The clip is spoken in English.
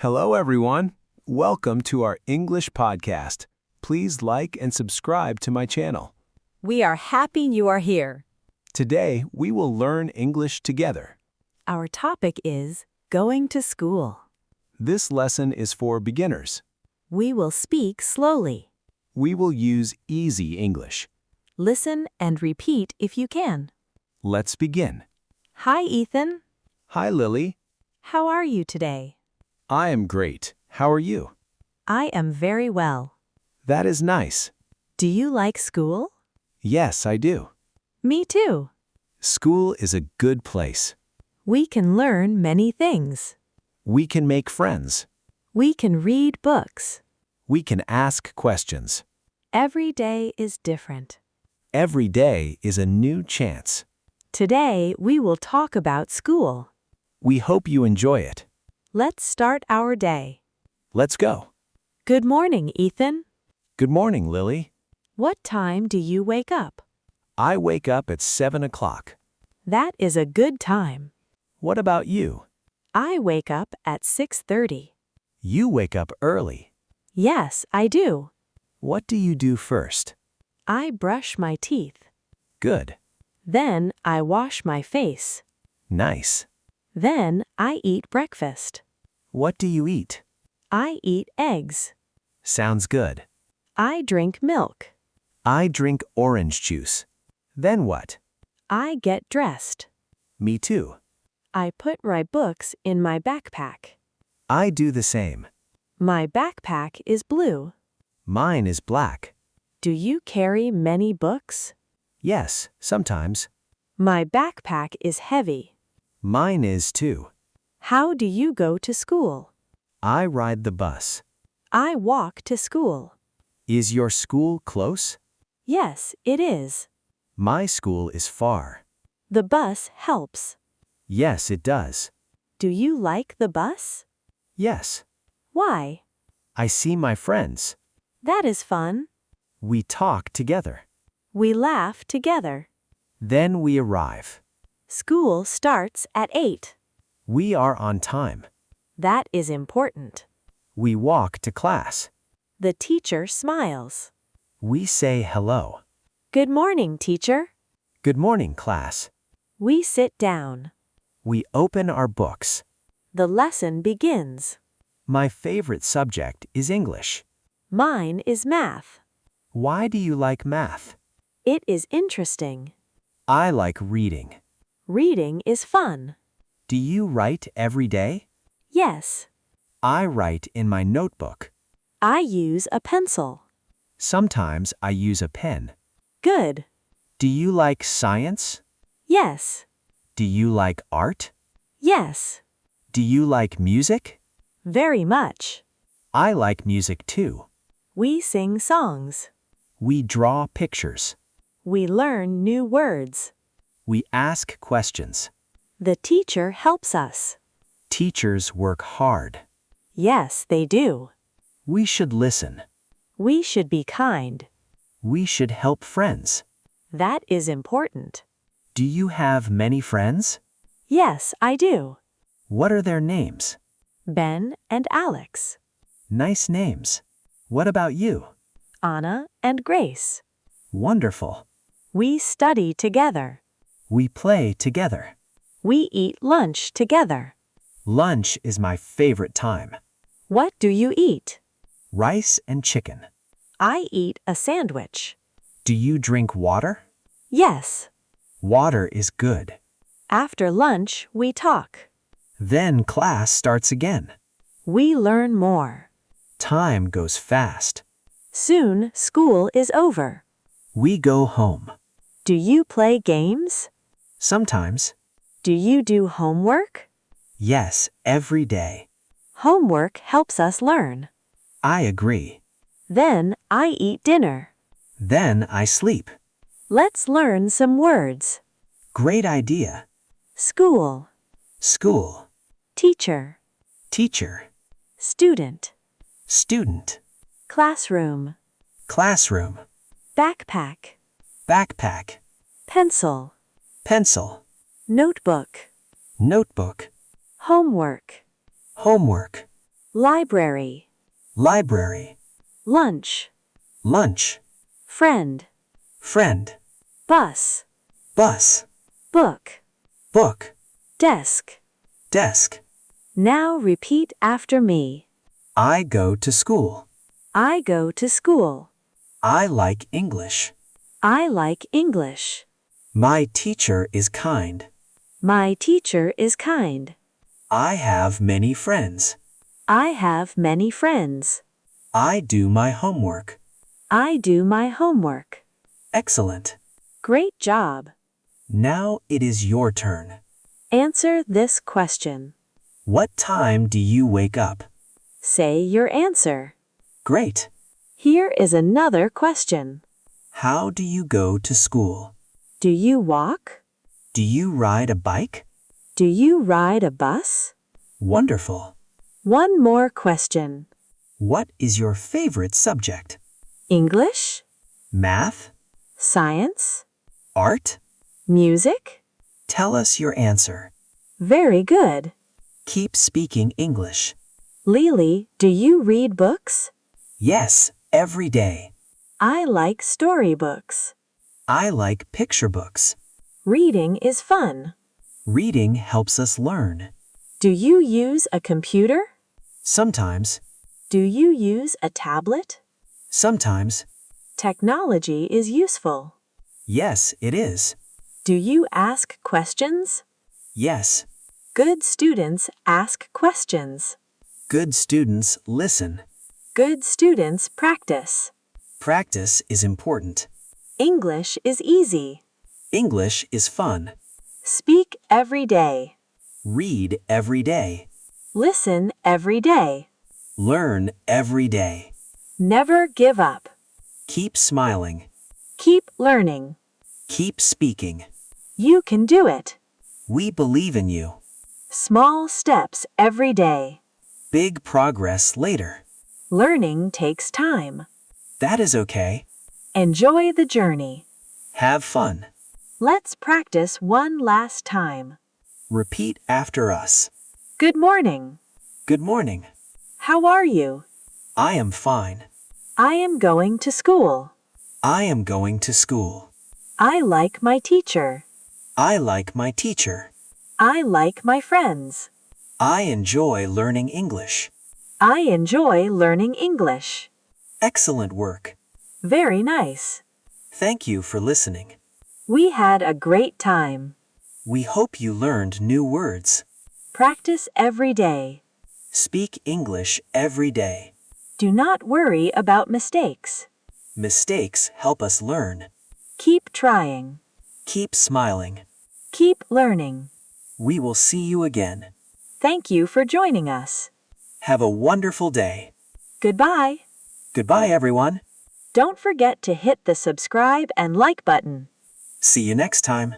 Hello, everyone. Welcome to our English podcast. Please like and subscribe to my channel. We are happy you are here. Today, we will learn English together. Our topic is going to school. This lesson is for beginners. We will speak slowly. We will use easy English. Listen and repeat if you can. Let's begin. Hi, Ethan. Hi, Lily. How are you today? I am great. How are you? I am very well. That is nice. Do you like school? Yes, I do. Me too. School is a good place. We can learn many things. We can make friends. We can read books. We can ask questions. Every day is different. Every day is a new chance. Today, we will talk about school. We hope you enjoy it. Let's start our day. Let's go. Good morning, Ethan. Good morning, Lily. What time do you wake up? I wake up at 7 o'clock. That is a good time. What about you? I wake up at 6:30. You wake up early. Yes, I do. What do you do first? I brush my teeth. Good. Then I wash my face. Nice. Then I eat breakfast. What do you eat? I eat eggs. Sounds good. I drink milk. I drink orange juice. Then what? I get dressed. Me too. I put my books in my backpack. I do the same. My backpack is blue. Mine is black. Do you carry many books? Yes, sometimes. My backpack is heavy. Mine is too. How do you go to school? I ride the bus. I walk to school. Is your school close? Yes, it is. My school is far. The bus helps. Yes, it does. Do you like the bus? Yes. Why? I see my friends. That is fun. We talk together. We laugh together. Then we arrive. School starts at 8. We are on time. That is important. We walk to class. The teacher smiles. We say hello. Good morning, teacher. Good morning, class. We sit down. We open our books. The lesson begins. My favorite subject is English. Mine is math. Why do you like math? It is interesting. I like reading. Reading is fun. Do you write every day? Yes. I write in my notebook. I use a pencil. Sometimes I use a pen. Good. Do you like science? Yes. Do you like art? Yes. Do you like music? Very much. I like music too. We sing songs. We draw pictures. We learn new words. We ask questions. The teacher helps us. Teachers work hard. Yes, they do. We should listen. We should be kind. We should help friends. That is important. Do you have many friends? Yes, I do. What are their names? Ben and Alex. Nice names. What about you? Anna and Grace. Wonderful. We study together. We play together. We eat lunch together. Lunch is my favorite time. What do you eat? Rice and chicken. I eat a sandwich. Do you drink water? Yes. Water is good. After lunch, we talk. Then class starts again. We learn more. Time goes fast. Soon, school is over. We go home. Do you play games? Sometimes. Do you do homework? Yes, every day. Homework helps us learn. I agree. Then I eat dinner. Then I sleep. Let's learn some words. Great idea. School. School. Teacher. Teacher. Student. Student. Classroom. Classroom. Backpack. Backpack. Pencil. Pencil. Notebook. Notebook. Homework. Homework. library, library, lunch, lunch, friend, friend, bus, bus, book, book, desk. desk. Now repeat after me. I go to school. I go to school. I like English. I like English. My teacher is kind. My teacher is kind. I have many friends. I have many friends. I do my homework. I do my homework. Excellent. Great job. Now it is your turn. Answer this question. What time do you wake up? Say your answer. Great. Here is another question. How do you go to school? Do you walk? Do you ride a bike? Do you ride a bus? Wonderful. One more question. What is your favorite subject? English? Math? Science? Art? Music? Tell us your answer. Very good. Keep speaking English. Lily, do you read books? Yes, every day. I like storybooks. I like picture books. Reading is fun. Reading helps us learn. Do you use a computer? Sometimes. Do you use a tablet? Sometimes. Technology is useful. Yes, it is. Do you ask questions? Yes. Good students ask questions. Good students listen. Good students practice. Practice is important. English is easy. English is fun. Speak every day. Read every day. Listen every day. Learn every day. Never give up. Keep smiling. Keep learning. Keep speaking. You can do it. We believe in you. Small steps every day. Big progress later. Learning takes time. That is okay. Enjoy the journey. Have fun. Let's practice one last time. Repeat after us. Good morning. Good morning. How are you? I am fine. I am going to school. I am going to school. I like my teacher. I like my teacher. I like my friends. I enjoy learning English. I enjoy learning English. Excellent work. Very nice. Thank you for listening. We had a great time. We hope you learned new words. Practice every day. Speak English every day. Do not worry about mistakes. Mistakes help us learn. Keep trying. Keep smiling. Keep learning. We will see you again. Thank you for joining us. Have a wonderful day. Goodbye. Goodbye, everyone. Don't forget to hit the subscribe and like button. See you next time.